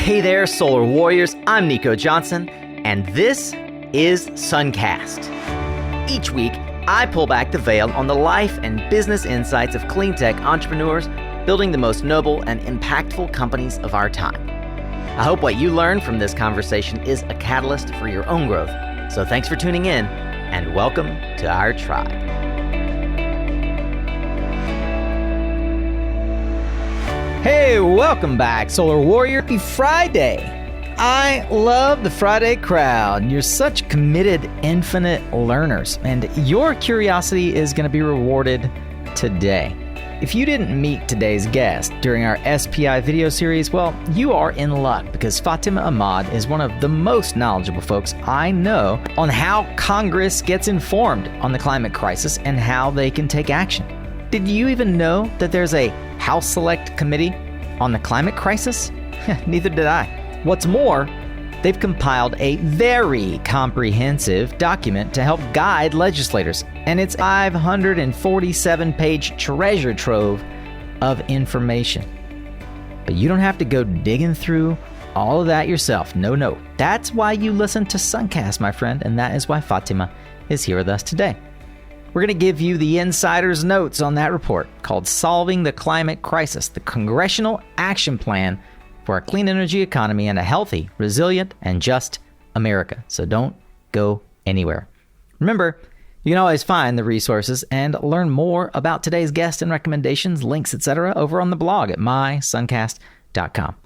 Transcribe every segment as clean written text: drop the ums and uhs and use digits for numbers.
Hey there, Solar Warriors. I'm Nico Johnson, and this is SunCast. Each week, I pull back the veil on the life and business insights of clean tech entrepreneurs building the most noble and impactful companies of our time. I hope what you learn from this conversation is a catalyst for your own growth. So thanks for tuning in, and welcome to our tribe. Hey, welcome back, Solar Warrior. Happy Friday. I love the Friday crowd. You're such committed, infinite learners, and your curiosity is going to be rewarded today. If you didn't meet today's guest during our SPI video series, well, you are in luck because Fatima Ahmad is one of the most knowledgeable folks I know on how Congress gets informed on the climate crisis and how they can take action. Did you even know that there's a House Select Committee on the climate crisis? Neither did I. What's more, they've compiled a very comprehensive document to help guide legislators, and it's a 547-page treasure trove of information. But you don't have to go digging through all of that yourself. No. That's why you listen to SunCast, my friend, and that is why Fatima is here with us today. We're going to give you the insider's notes on that report called Solving the Climate Crisis, the Congressional Action Plan for a Clean Energy Economy and a Healthy, Resilient, and Just America. So don't go anywhere. Remember, you can always find the resources and learn more about today's guest and recommendations, links, etc. over on the blog at mysuncast.com.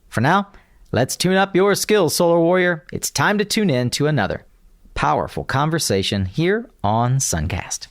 For now, let's tune up your skills, Solar Warrior. It's time to tune in to another powerful conversation here on SunCast.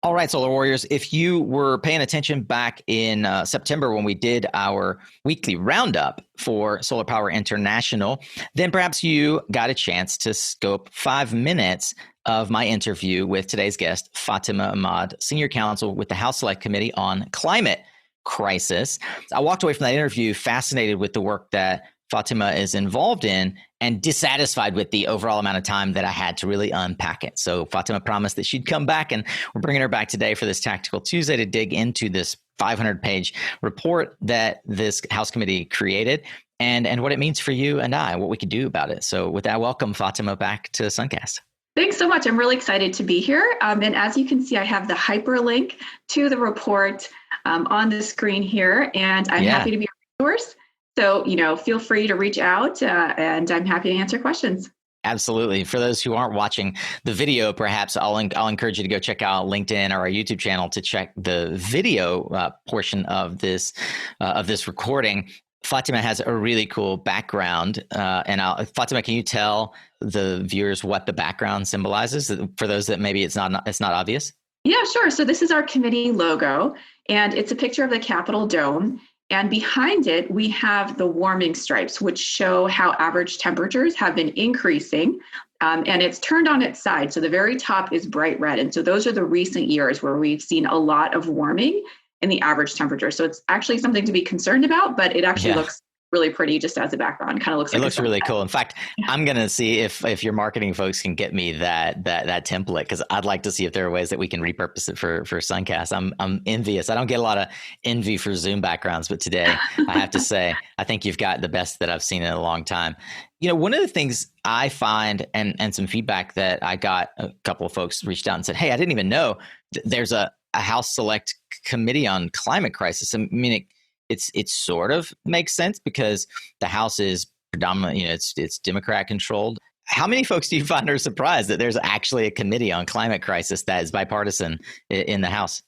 All right, Solar Warriors, if you were paying attention back in September when we did our weekly roundup for Solar Power International, then perhaps you got a chance to scope 5 minutes of my interview with today's guest, Fatima Ahmad, Senior Counsel with the House Select Committee on Climate Crisis. I walked away from that interview fascinated with the work that Fatima is involved in and dissatisfied with the overall amount of time that I had to really unpack it. So Fatima promised that she'd come back, and we're bringing her back today for this Tactical Tuesday to dig into this 500-page report that this House committee created and what it means for you and I, what we could do about it. So with that, welcome Fatima back to SunCast. Thanks so much. I'm really excited to be here. And as you can see, I have the hyperlink to the report on the screen here, and I'm happy to be a resource. So, feel free to reach out and I'm happy to answer questions. Absolutely. For those who aren't watching the video, perhaps I'll encourage you to go check out LinkedIn or our YouTube channel to check the video portion of this recording. Fatima has a really cool background. Fatima, can you tell the viewers what the background symbolizes for those that maybe it's not obvious? Yeah, sure. So this is our committee logo, and it's a picture of the Capitol Dome. And behind it, we have the warming stripes, which show how average temperatures have been increasing. And it's turned on its side. So the very top is bright red. And so those are the recent years where we've seen a lot of warming in the average temperature. So it's actually something to be concerned about, but it actually looks really pretty just as a background. Kind of looks like it looks really cool. In fact, I'm going to see if your marketing folks can get me that template, because I'd like to see if there are ways that we can repurpose it for SunCast. I'm envious. I don't get a lot of envy for Zoom backgrounds, but today I have to say, I think you've got the best that I've seen in a long time. One of the things I find and some feedback that I got, a couple of folks reached out and said, hey, I didn't even know there's a House Select Committee on Climate Crisis. I mean, it sort of makes sense because the House is predominantly, it's Democrat controlled. How many folks do you find are surprised that there's actually a committee on climate crisis that is bipartisan in the House?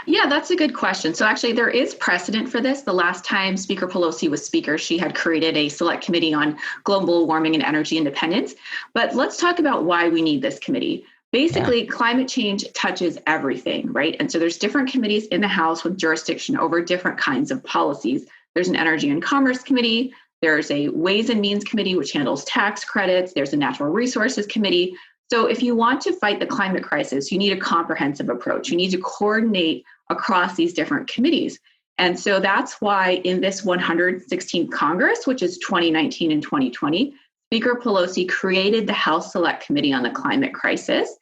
Yeah, that's a good question. So actually, there is precedent for this. The last time Speaker Pelosi was Speaker, she had created a select committee on global warming and energy independence. But let's talk about why we need this committee. Basically, climate change touches everything, right? And so there's different committees in the House with jurisdiction over different kinds of policies. There's an Energy and Commerce Committee. There's a Ways and Means Committee, which handles tax credits. There's a Natural Resources Committee. So if you want to fight the climate crisis, you need a comprehensive approach. You need to coordinate across these different committees. And so that's why in this 116th Congress, which is 2019 and 2020, Speaker Pelosi created the House Select Committee on the Climate Crisis.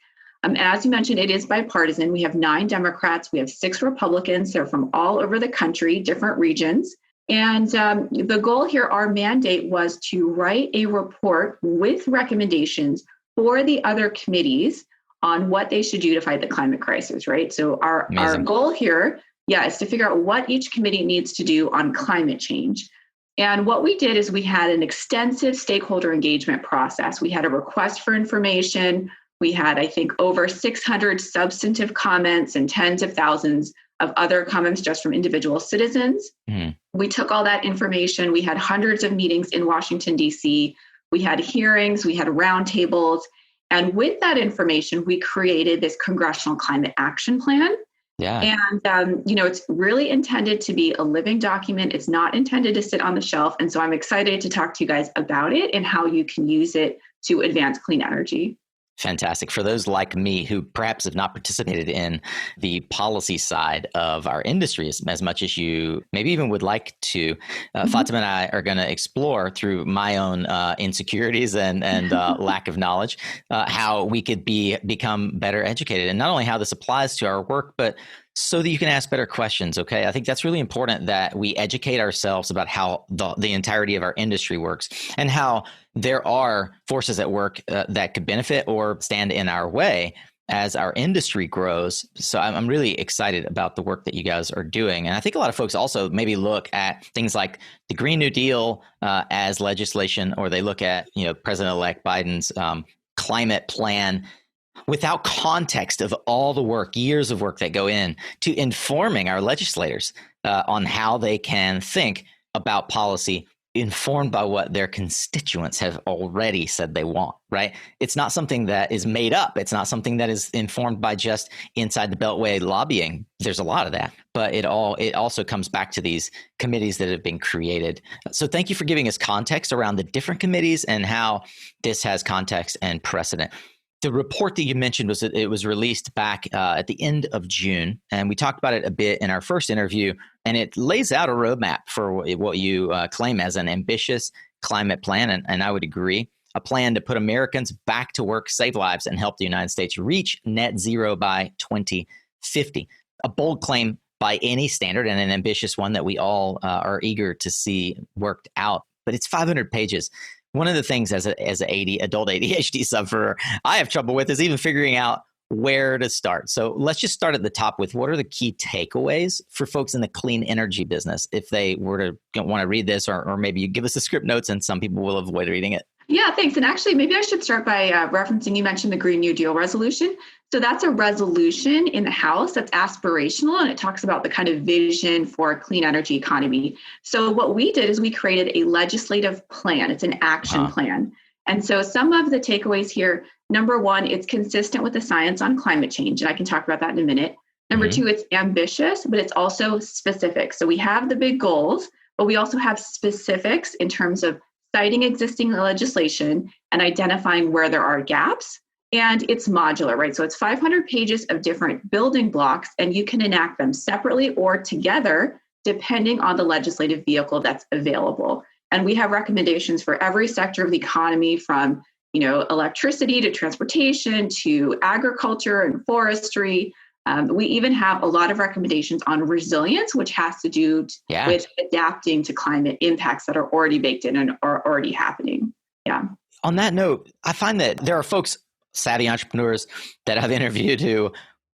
As you mentioned, it is bipartisan. We have 9 Democrats. We have 6 Republicans. They're from all over the country, different regions. And the goal here, our mandate was to write a report with recommendations for the other committees on what they should do to fight the climate crisis, right? So our goal here, is to figure out what each committee needs to do on climate change. And what we did is we had an extensive stakeholder engagement process. We had a request for information. We had, I think, over 600 substantive comments and tens of thousands of other comments just from individual citizens. We took all that information. We had hundreds of meetings in Washington, D.C. We had hearings, we had roundtables. And with that information, we created this Congressional Climate Action Plan. Yeah. And, it's really intended to be a living document. It's not intended to sit on the shelf. And so I'm excited to talk to you guys about it and how you can use it to advance clean energy. Fantastic. For those like me who perhaps have not participated in the policy side of our industry as much as you maybe even would like to, Fatima and I are going to explore through my own insecurities and lack of knowledge, how we could become better educated, and not only how this applies to our work, but so that you can ask better questions. Okay. I think that's really important that we educate ourselves about how the entirety of our industry works and how there are forces at work that could benefit or stand in our way as our industry grows. So I'm really excited about the work that you guys are doing. And I think a lot of folks also maybe look at things like the Green New Deal as legislation, or they look at, President-elect Biden's climate plan without context of all the work, years of work that go in to informing our legislators on how they can think about policy informed by what their constituents have already said they want, right? It's not something that is made up. It's not something that is informed by just inside the Beltway lobbying. There's a lot of that, but it also comes back to these committees that have been created. So thank you for giving us context around the different committees and how this has context and precedent. The report that you mentioned was released back at the end of June, and we talked about it a bit in our first interview, and it lays out a roadmap for what you claim as an ambitious climate plan, and I would agree, a plan to put Americans back to work, save lives, and help the United States reach net zero by 2050. A bold claim by any standard and an ambitious one that we all are eager to see worked out, but it's 500 pages. One of the things as an adult ADHD sufferer I have trouble with is even figuring out where to start. So let's just start at the top with what are the key takeaways for folks in the clean energy business if they were to want to read this, or maybe you give us the script notes and some people will avoid reading it. Yeah, thanks. And actually, maybe I should start by referencing, you mentioned the Green New Deal resolution. So that's a resolution in the House that's aspirational, and it talks about the kind of vision for a clean energy economy. So what we did is we created a legislative plan. It's an action plan. And so some of the takeaways here, number one, it's consistent with the science on climate change, and I can talk about that in a minute. Number two, it's ambitious, but it's also specific. So we have the big goals, but we also have specifics in terms of citing existing legislation and identifying where there are gaps. And it's modular, right? So it's 500 pages of different building blocks, and you can enact them separately or together, depending on the legislative vehicle that's available. And we have recommendations for every sector of the economy, from electricity to transportation to agriculture and forestry. We even have a lot of recommendations on resilience, which has to do with adapting to climate impacts that are already baked in and are already happening. Yeah. On that note, I find that there are folks, savvy entrepreneurs that I've interviewed, who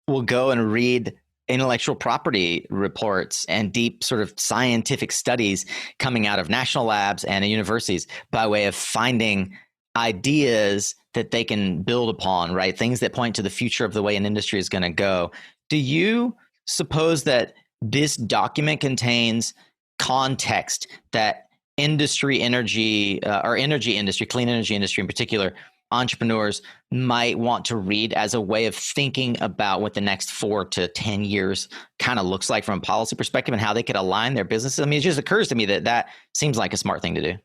will go and read intellectual property reports and deep sort of scientific studies coming out of national labs and universities by way of finding ideas that they can build upon, right? Things that point to the future of the way an industry is going to go. Do you suppose that this document contains context that industry, energy industry, clean energy industry in particular, entrepreneurs might want to read as a way of thinking about what the next 4 to 10 years kind of looks like from a policy perspective and how they could align their businesses? I mean, it just occurs to me that seems like a smart thing to do.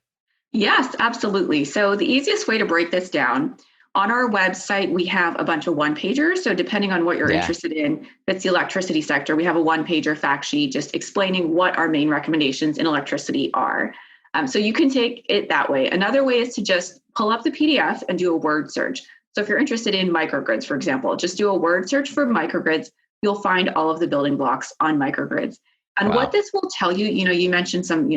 Yes, absolutely. So the easiest way to break this down, on our website, we have a bunch of one-pagers. So depending on what you're interested in, that's the electricity sector, we have a one-pager fact sheet just explaining what our main recommendations in electricity are. So you can take it that way. Another way is to just pull up the PDF and do a word search. So if you're interested in microgrids, for example, just do a word search for microgrids. You'll find all of the building blocks on microgrids. And Wow. what this will tell you, you mentioned some,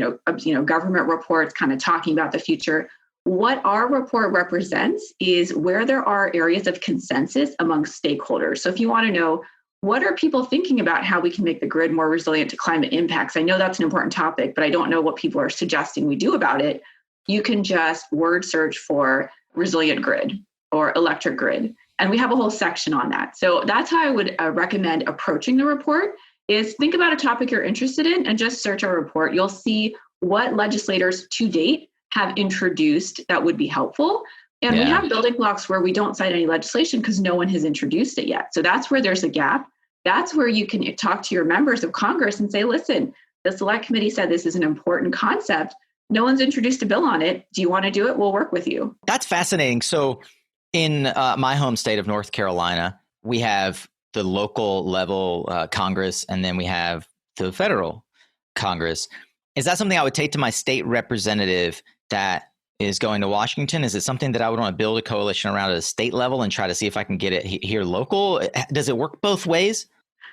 government reports kind of talking about the future. What our report represents is where there are areas of consensus among stakeholders. So if you want to know, what are people thinking about how we can make the grid more resilient to climate impacts? I know that's an important topic, but I don't know what people are suggesting we do about it. You can just word search for resilient grid or electric grid. And we have a whole section on that. So that's how I would recommend approaching the report is think about a topic you're interested in and just search our report. You'll see what legislators to date have introduced that would be helpful. And we have building blocks where we don't cite any legislation because no one has introduced it yet. So that's where there's a gap. That's where you can talk to your members of Congress and say, listen, the select committee said this is an important concept. No one's introduced a bill on it. Do you want to do it? We'll work with you. That's fascinating. So in my home state of North Carolina, we have the local level Congress, and then we have the federal Congress. Is that something I would take to my state representative that is going to Washington? Is it something that I would want to build a coalition around at a state level and try to see if I can get it here local? Does it work both ways?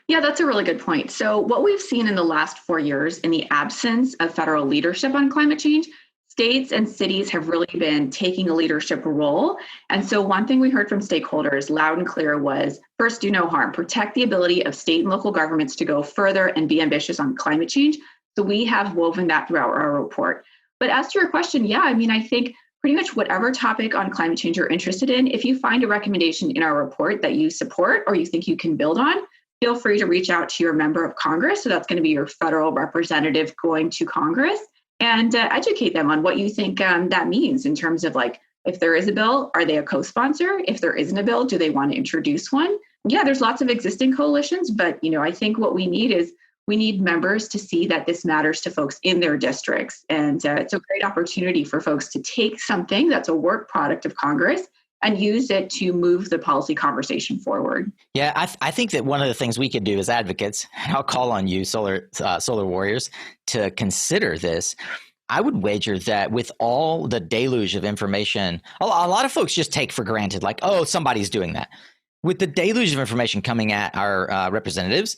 Yeah, that's a really good point. So what we've seen in the last 4 years in the absence of federal leadership on climate change, states and cities have really been taking a leadership role. And so one thing we heard from stakeholders loud and clear was, first, do no harm, protect the ability of state and local governments to go further and be ambitious on climate change. So we have woven that throughout our report. But as to your question, I think pretty much whatever topic on climate change you're interested in, if you find a recommendation in our report that you support or you think you can build on, feel free to reach out to your member of Congress. So that's going to be your federal representative going to Congress and educate them on what you think that means in terms of if there is a bill, are they a co-sponsor? If there isn't a bill, do they want to introduce one? Yeah, there's lots of existing coalitions, but I think what we need is we need members to see that this matters to folks in their districts. And it's a great opportunity for folks to take something that's a work product of Congress and use it to move the policy conversation forward. Yeah, I think that one of the things we could do as advocates, and I'll call on you, solar warriors, to consider this. I would wager that with all the deluge of information, a lot of folks just take for granted, like, oh, somebody's doing that. With the deluge of information coming at our representatives,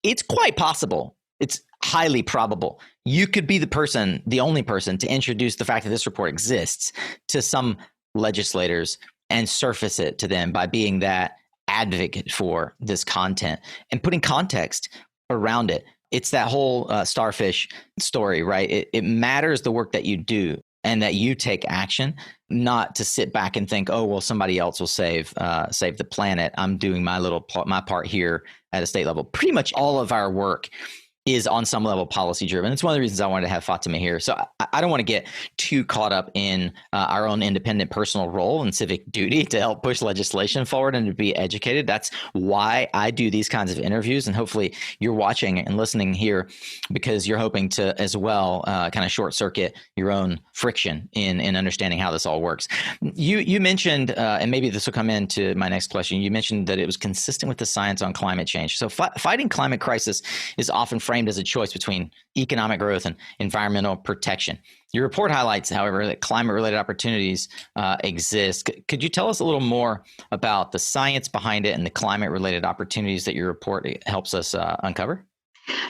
it's quite possible. It's highly probable. You could be the only person to introduce the fact that this report exists to some legislators and surface it to them by being that advocate for this content and putting context around it. It's that whole starfish story, right? It matters the work that you do and that you take action, not to sit back and think, oh, well, somebody else will save the planet. I'm doing my part here at a state level. Pretty much all of our work is on some level policy driven. It's one of the reasons I wanted to have Fatima here. So I don't want to get too caught up in our own independent personal role and civic duty to help push legislation forward and to be educated. That's why I do these kinds of interviews. And hopefully you're watching and listening here because you're hoping to as well kind of short circuit your own friction in understanding how this all works. You mentioned, and maybe this will come into my next question, you mentioned that it was consistent with the science on climate change. So fighting climate crisis is often framed as a choice between economic growth and environmental protection. Your report highlights, however, that climate-related opportunities exist. Could you tell us a little more about the science behind it and the climate-related opportunities that your report helps us uncover?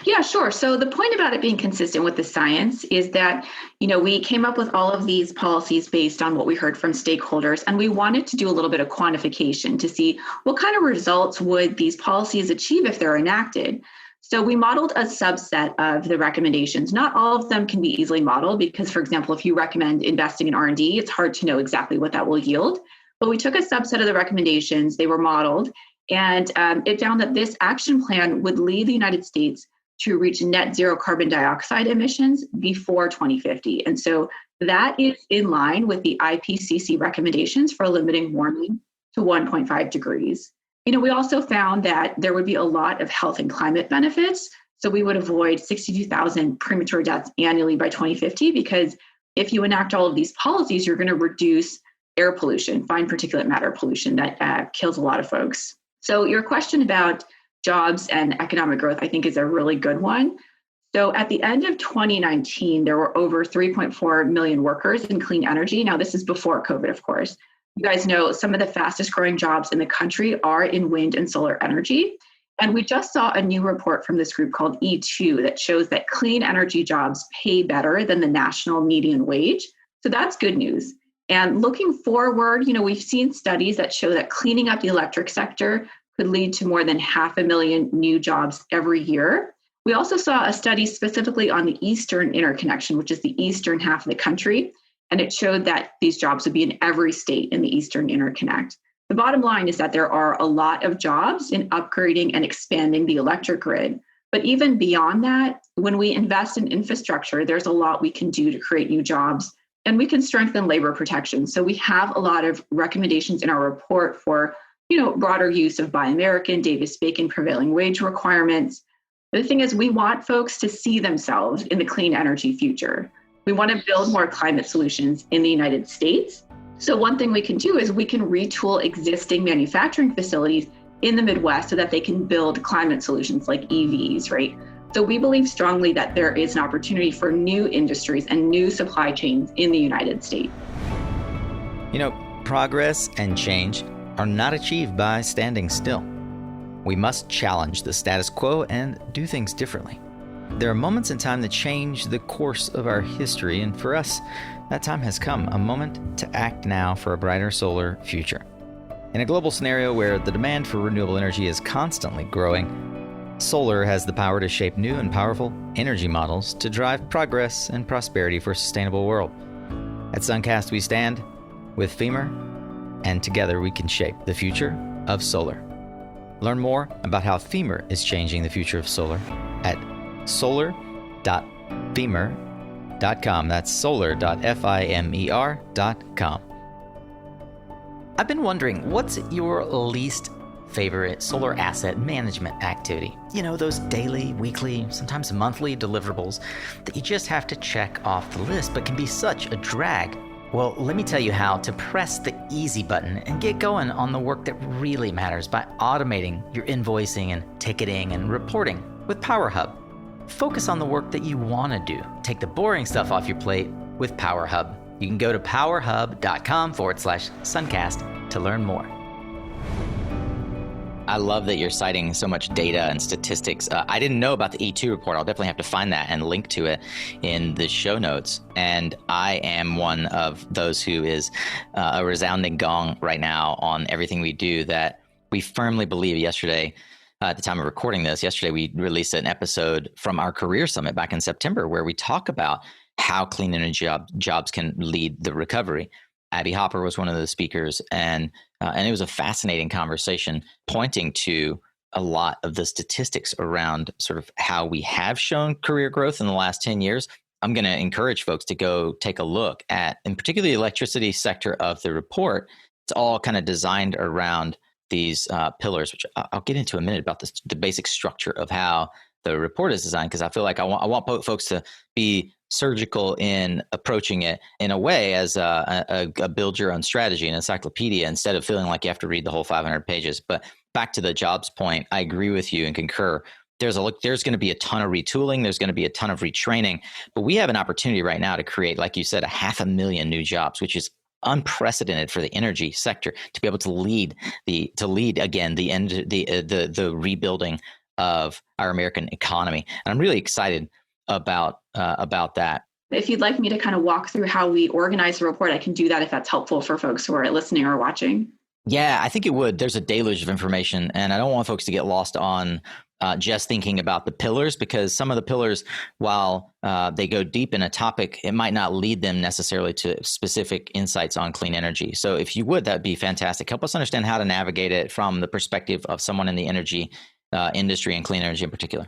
Yeah, sure. So the point about it being consistent with the science is that, we came up with all of these policies based on what we heard from stakeholders, and we wanted to do a little bit of quantification to see what kind of results would these policies achieve if they're enacted. So we modeled a subset of the recommendations. Not all of them can be easily modeled because, for example, if you recommend investing in R&D, it's hard to know exactly what that will yield. But we took a subset of the recommendations, they were modeled, and it found that this action plan would lead the United States to reach net zero carbon dioxide emissions before 2050. And so that is in line with the IPCC recommendations for limiting warming to 1.5 degrees. We also found that there would be a lot of health and climate benefits. So we would avoid 62,000 premature deaths annually by 2050, because if you enact all of these policies, you're going to reduce air pollution, fine particulate matter pollution that kills a lot of folks. So your question about jobs and economic growth, I think, is a really good one. So at the end of 2019, there were over 3.4 million workers in clean energy. Now, this is before COVID, of course. You guys know some of the fastest growing jobs in the country are in wind and solar energy. And we just saw a new report from this group called E2 that shows that clean energy jobs pay better than the national median wage. So that's good news. And looking forward, we've seen studies that show that cleaning up the electric sector could lead to more than 500,000 new jobs every year. We also saw a study specifically on the Eastern interconnection, which is the eastern half of the country. And it showed that these jobs would be in every state in the Eastern interconnect. The bottom line is that there are a lot of jobs in upgrading and expanding the electric grid. But even beyond that, when we invest in infrastructure, there's a lot we can do to create new jobs, and we can strengthen labor protection. So we have a lot of recommendations in our report for, broader use of Buy American, Davis-Bacon prevailing wage requirements. But the thing is, we want folks to see themselves in the clean energy future. We want to build more climate solutions in the United States. So one thing we can do is we can retool existing manufacturing facilities in the Midwest so that they can build climate solutions like EVs, right? So we believe strongly that there is an opportunity for new industries and new supply chains in the United States. Progress and change are not achieved by standing still. We must challenge the status quo and do things differently. There are moments in time that change the course of our history, and for us, that time has come, a moment to act now for a brighter solar future. In a global scenario where the demand for renewable energy is constantly growing, solar has the power to shape new and powerful energy models to drive progress and prosperity for a sustainable world. At SunCast, we stand with FEMER, and together we can shape the future of solar. Learn more about how FEMER is changing the future of solar at solar.femer.com. That's solar.fimer.com. I've been wondering, what's your least favorite solar asset management activity? Those daily, weekly, sometimes monthly deliverables that you just have to check off the list, but can be such a drag. Well, let me tell you how to press the easy button and get going on the work that really matters by automating your invoicing and ticketing and reporting with PowerHub. Focus on the work that you want to do. Take the boring stuff off your plate with PowerHub. You can go to powerhub.com/Suncast to learn more. I love that you're citing so much data and statistics. I didn't know about the E2 report. I'll definitely have to find that and link to it in the show notes. And I am one of those who is a resounding gong right now on everything we do, that we firmly believe. Yesterday, at the time of recording this, we released an episode from our Career Summit back in September where we talk about how clean energy jobs can lead the recovery. Abby Hopper was one of the speakers, and it was a fascinating conversation pointing to a lot of the statistics around sort of how we have shown career growth in the last 10 years. I'm going to encourage folks to go take a look at, in particular, the electricity sector of the report. It's all kind of designed around these pillars, which I'll get into in a minute about the basic structure of how the report is designed, because I feel like I want folks to be surgical in approaching it in a way as a build your own strategy, an encyclopedia, instead of feeling like you have to read the whole 500 pages. But back to the jobs point, I agree with you and concur. There's going to be a ton of retooling. There's going to be a ton of retraining, but we have an opportunity right now to create, like you said, 500,000 new jobs, which is unprecedented for the energy sector to be able to lead again the rebuilding of our American economy. And I'm really excited about that. If you'd like me to kind of walk through how we organize the report, I can do that if that's helpful for folks who are listening or watching. Yeah, I think it would. There's a deluge of information, and I don't want folks to get lost on just thinking about the pillars, because some of the pillars, while they go deep in a topic, it might not lead them necessarily to specific insights on clean energy. So if you would, that'd be fantastic. Help us understand how to navigate it from the perspective of someone in the energy industry and clean energy in particular.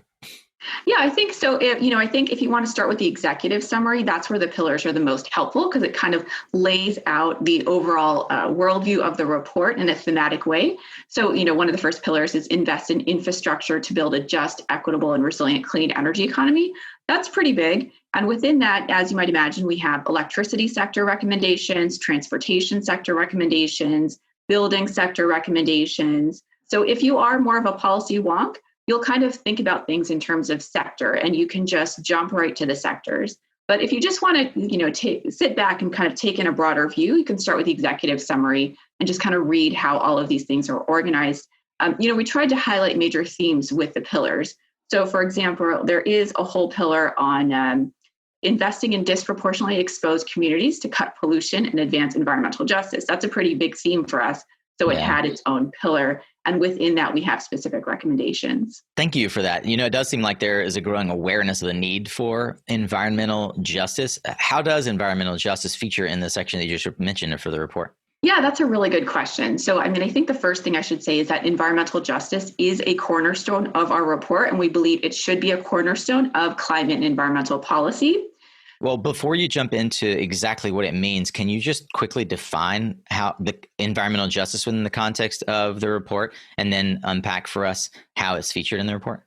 Yeah, I think so. I think if you want to start with the executive summary, that's where the pillars are the most helpful, because it kind of lays out the overall worldview of the report in a thematic way. So, one of the first pillars is invest in infrastructure to build a just, equitable, and resilient clean energy economy. That's pretty big. And within that, as you might imagine, we have electricity sector recommendations, transportation sector recommendations, building sector recommendations. So if you are more of a policy wonk, you'll kind of think about things in terms of sector, and you can just jump right to the sectors. But if you just want to, sit back and kind of take in a broader view, you can start with the executive summary and just kind of read how all of these things are organized. We tried to highlight major themes with the pillars. So, for example, there is a whole pillar on investing in disproportionately exposed communities to cut pollution and advance environmental justice. That's a pretty big theme for us. So it had its own pillar. And within that, we have specific recommendations. Thank you for that. It does seem like there is a growing awareness of the need for environmental justice. How does environmental justice feature in the section that you just mentioned for the report? Yeah, that's a really good question. So, I think the first thing I should say is that environmental justice is a cornerstone of our report, and we believe it should be a cornerstone of climate and environmental policy. Well, before you jump into exactly what it means, can you just quickly define how the environmental justice within the context of the report, and then unpack for us how it's featured in the report?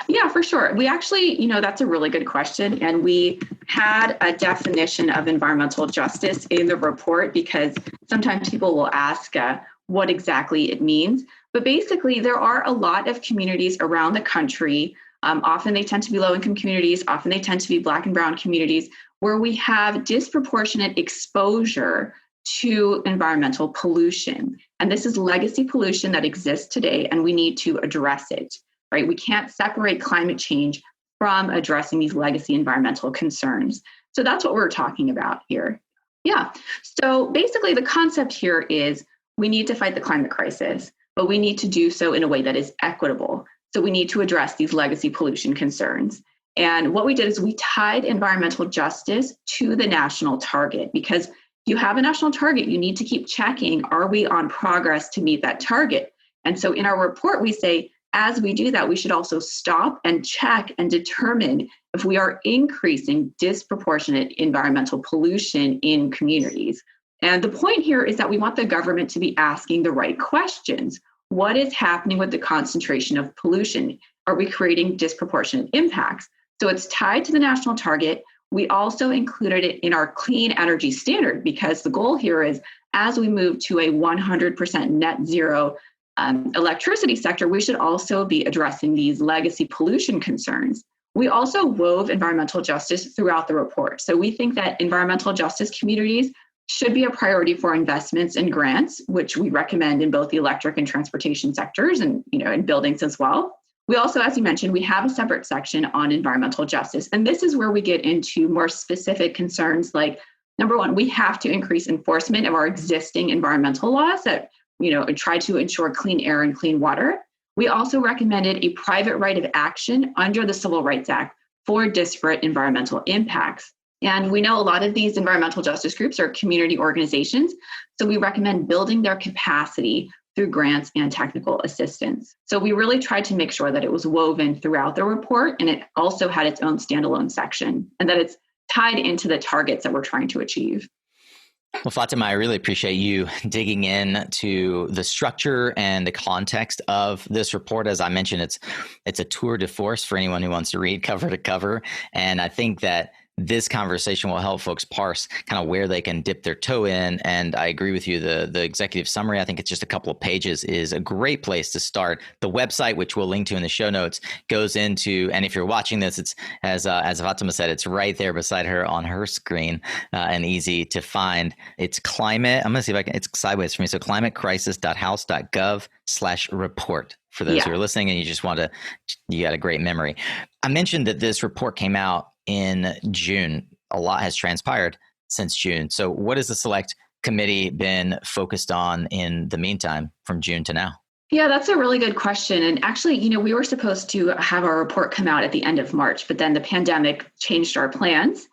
Yeah, for sure. We actually, that's a really good question. And we had a definition of environmental justice in the report because sometimes people will ask what exactly it means. But basically, there are a lot of communities around the country. Often they tend to be low-income communities. Often they tend to be Black and brown communities where we have disproportionate exposure to environmental pollution. And this is legacy pollution that exists today, and we need to address it. Right? We can't separate climate change from addressing these legacy environmental concerns. So that's what we're talking about here. Yeah. So basically the concept here is we need to fight the climate crisis, but we need to do so in a way that is equitable. So we need to address these legacy pollution concerns. And what we did is we tied environmental justice to the national target, because you have a national target, you need to keep checking, are we on progress to meet that target? And so in our report, we say, as we do that, we should also stop and check and determine if we are increasing disproportionate environmental pollution in communities. And the point here is that we want the government to be asking the right questions. What is happening with the concentration of pollution? Are we creating disproportionate impacts? So it's tied to the national target. We also included it in our clean energy standard because the goal here is as we move to a 100% net zero electricity sector, we should also be addressing these legacy pollution concerns. We also wove environmental justice throughout the report. So we think that environmental justice communities should be a priority for investments and grants, which we recommend in both the electric and transportation sectors and in buildings as well. We also, as you mentioned, we have a separate section on environmental justice. And this is where we get into more specific concerns like, number one, we have to increase enforcement of our existing environmental laws that try to ensure clean air and clean water. We also recommended a private right of action under the Civil Rights Act for disparate environmental impacts. And we know a lot of these environmental justice groups are community organizations, so we recommend building their capacity through grants and technical assistance. So we really tried to make sure that it was woven throughout the report, and it also had its own standalone section, and that it's tied into the targets that we're trying to achieve. Well, Fatima, I really appreciate you digging in to the structure and the context of this report. As I mentioned, it's a tour de force for anyone who wants to read cover to cover. And I think that this conversation will help folks parse kind of where they can dip their toe in. And I agree with you. The executive summary, I think it's just a couple of pages, is a great place to start. The website, which we'll link to in the show notes, goes into, and if you're watching this, it's as Fatima said, it's right there beside her on her screen and easy to find. It's climate. I'm going to see if I can, it's sideways for me. So climatecrisis.house.gov/report. For those who are listening and you got a great memory. I mentioned that this report came out in June. A lot has transpired since June. So what has the select committee been focused on in the meantime from June to now? Yeah, that's a really good question. And actually, we were supposed to have our report come out at the end of March, but then the pandemic changed our plans.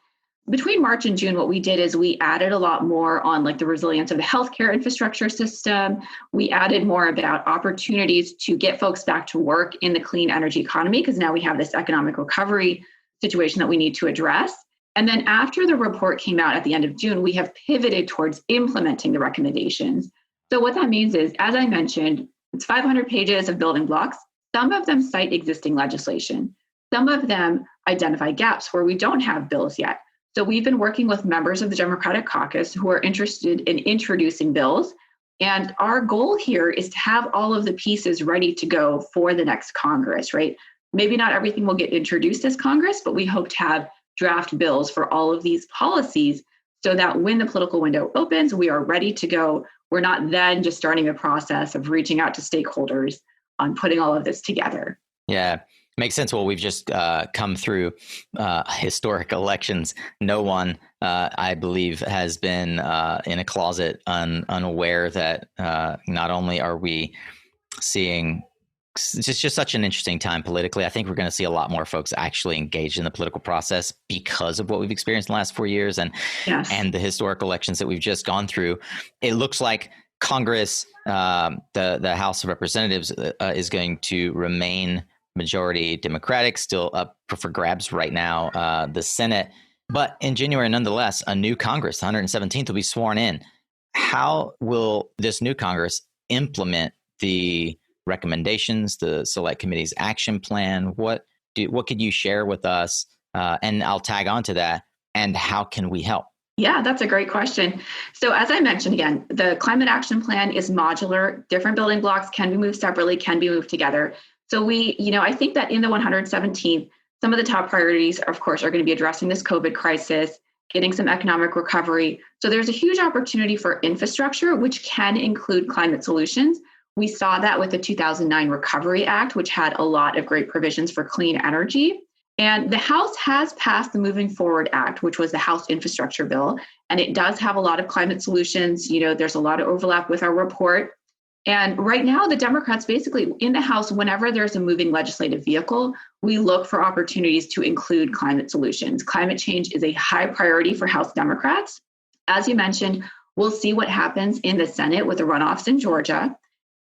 Between March and June, what we did is we added a lot more on the resilience of the healthcare infrastructure system. We added more about opportunities to get folks back to work in the clean energy economy, because now we have this economic recovery situation that we need to address. And then after the report came out at the end of June, we have pivoted towards implementing the recommendations. So what that means is, as I mentioned, it's 500 pages of building blocks. Some of them cite existing legislation. Some of them identify gaps where we don't have bills yet. So we've been working with members of the Democratic caucus who are interested in introducing bills. And our goal here is to have all of the pieces ready to go for the next Congress, right? Maybe not everything will get introduced this Congress, but we hope to have draft bills for all of these policies so that when the political window opens, we are ready to go. We're not then just starting a process of reaching out to stakeholders. on putting all of this together. Yeah, makes sense. Well, we've just come through historic elections. No one, I believe, has been in a closet unaware that not only are we seeing it's just such an interesting time politically. I think we're going to see a lot more folks actually engaged in the political process because of what we've experienced in the last 4 years and the historic elections that we've just gone through. It looks like Congress, the House of Representatives, is going to remain majority Democratic, still up for grabs right now. The Senate, but in January, nonetheless, a new Congress, the 117th, will be sworn in. How will this new Congress implement the recommendations, the Select Committee's action plan? What could you share with us? And I'll tag on to that. And how can we help? Yeah, that's a great question. So as I mentioned again, the Climate Action Plan is modular. Different building blocks can be moved separately, can be moved together. So I think that in the 117th, some of the top priorities, of course, are going to be addressing this COVID crisis, getting some economic recovery. So there's a huge opportunity for infrastructure, which can include climate solutions. We saw that with the 2009 Recovery Act, which had a lot of great provisions for clean energy. And the House has passed the Moving Forward Act, which was the House infrastructure bill. And it does have a lot of climate solutions. There's a lot of overlap with our report. And right now, the Democrats basically in the House, whenever there's a moving legislative vehicle, we look for opportunities to include climate solutions. Climate change is a high priority for House Democrats. As you mentioned, we'll see what happens in the Senate with the runoffs in Georgia.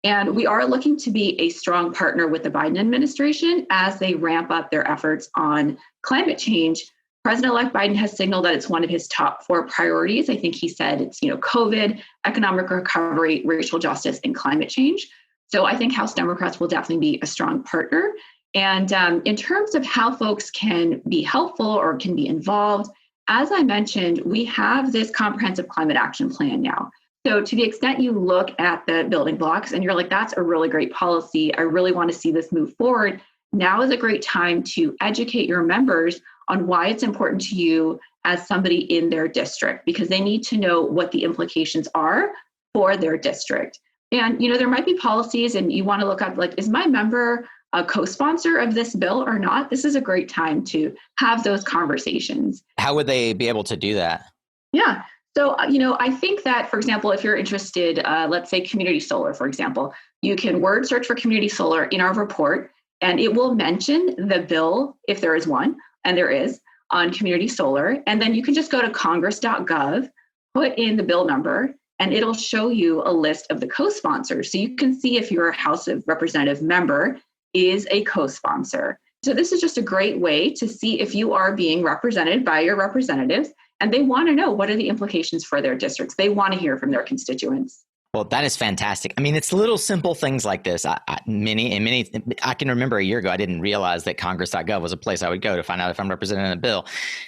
And we are looking to be a strong partner with the Biden administration as they ramp up their efforts on climate change. President-elect Biden has signaled that it's one of his top 4 priorities. I think he said it's, COVID, economic recovery, racial justice, and climate change. So I think House Democrats will definitely be a strong partner. And in terms of how folks can be helpful or can be involved, as I mentioned, we have this comprehensive climate action plan now. So to the extent you look at the building blocks and you're like, that's a really great policy, I really want to see this move forward, now is a great time to educate your members on why it's important to you as somebody in their district, because they need to know what the implications are for their district. And, there might be policies and you want to look up, like, is my member a co-sponsor of this bill or not? This is a great time to have those conversations. How would they be able to do that? Yeah. So, I think that, for example, if you're interested, let's say community solar, for example, you can word search for community solar in our report, and it will mention the bill, if there is one, and there is, on community solar. And then you can just go to congress.gov, put in the bill number, and it'll show you a list of the co-sponsors. So you can see if your House of Representative member is a co-sponsor. So this is just a great way to see if you are being represented by your representatives. And they want to know what are the implications for their districts. They want to hear from their constituents. Well, that is fantastic. I mean, it's little simple things like this. I can remember a year ago, I didn't realize that Congress.gov was a place I would go to find out if I'm represented in a bill.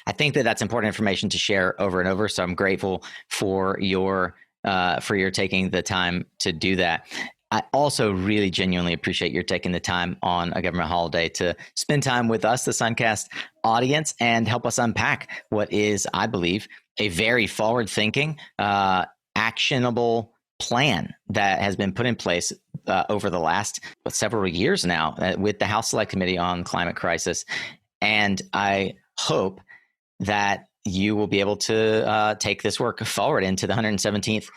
I think that that's important information to share over and over. So I'm grateful for your taking the time to do that. I also really genuinely appreciate your taking the time on a government holiday to spend time with us, the SunCast audience, and help us unpack what is, I believe, a very forward-thinking, actionable plan that has been put in place over the last several years now with the House Select Committee on Climate Crisis. And I hope that you will be able to take this work forward into the 117th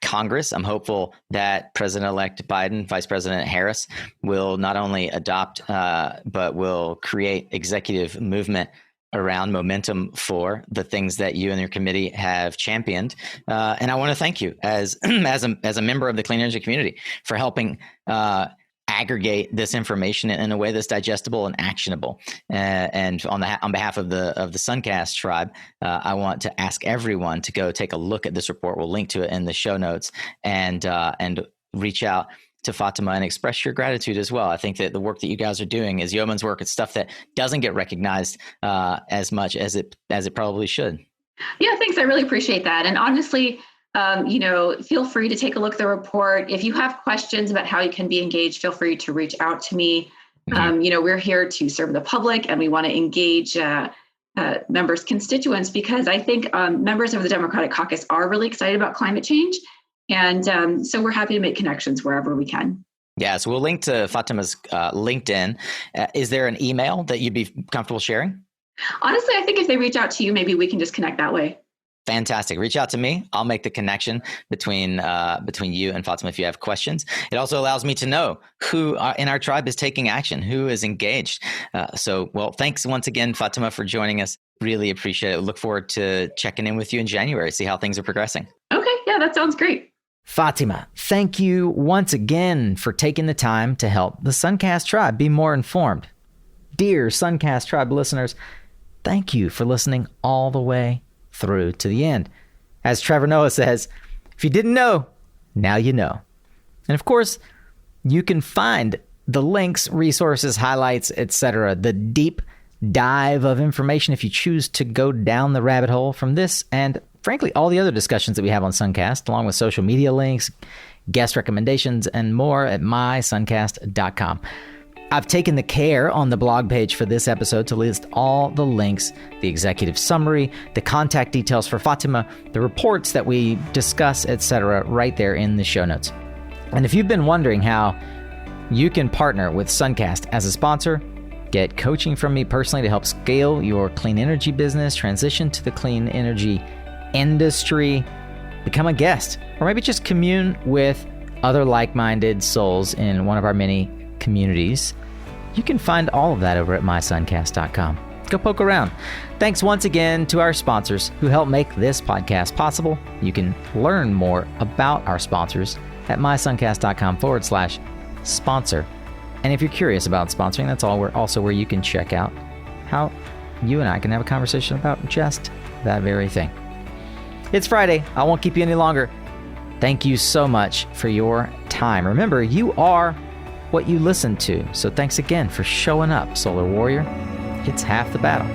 Congress. I'm hopeful that President-elect Biden, Vice President Harris will not only adopt, but will create executive movement around momentum for the things that you and your committee have championed. And I want to thank you as a member of the clean energy community for helping aggregate this information in a way that's digestible and actionable. And on behalf of the SunCast tribe, I want to ask everyone to go take a look at this report. We'll link to it in the show notes and reach out to Fatima and express your gratitude as well. I think that the work that you guys are doing is yeoman's work. It's stuff that doesn't get recognized as much as it probably should. Yeah, thanks. I really appreciate that. And honestly, feel free to take a look at the report. If you have questions about how you can be engaged, feel free to reach out to me. Mm-hmm. We're here to serve the public, and we want to engage members' constituents, because I think members of the Democratic caucus are really excited about climate change. And so we're happy to make connections wherever we can. Yeah, so we'll link to Fatima's LinkedIn. Is there an email that you'd be comfortable sharing? Honestly, I think if they reach out to you, maybe we can just connect that way. Fantastic. Reach out to me. I'll make the connection between you and Fatima if you have questions. It also allows me to know who in our tribe is taking action, who is engaged. Well, thanks once again, Fatima, for joining us. Really appreciate it. Look forward to checking in with you in January, see how things are progressing. Okay. Yeah, that sounds great. Fatima, thank you once again for taking the time to help the SunCast tribe be more informed. Dear SunCast tribe listeners, thank you for listening all the way through to the end. As Trevor Noah says, if you didn't know, now you know. And of course, you can find the links, resources, highlights, etc., the deep dive of information if you choose to go down the rabbit hole from this and frankly all the other discussions that we have on SunCast, along with social media links, guest recommendations, and more at mysuncast.com. I've taken the care on the blog page for this episode to list all the links, the executive summary, the contact details for Fatima, the reports that we discuss, etc., right there in the show notes. And if you've been wondering how you can partner with SunCast as a sponsor, get coaching from me personally to help scale your clean energy business, transition to the clean energy industry, become a guest, or maybe just commune with other like-minded souls in one of our many communities, you can find all of that over at mysuncast.com. Go poke around. Thanks once again to our sponsors who help make this podcast possible. You can learn more about our sponsors at mysuncast.com/sponsor. And if you're curious about sponsoring, that's also where you can check out how you and I can have a conversation about just that very thing. It's Friday. I won't keep you any longer. Thank you so much for your time. Remember, you are what you listen to. So thanks again for showing up, Solar Warrior. It's half the battle.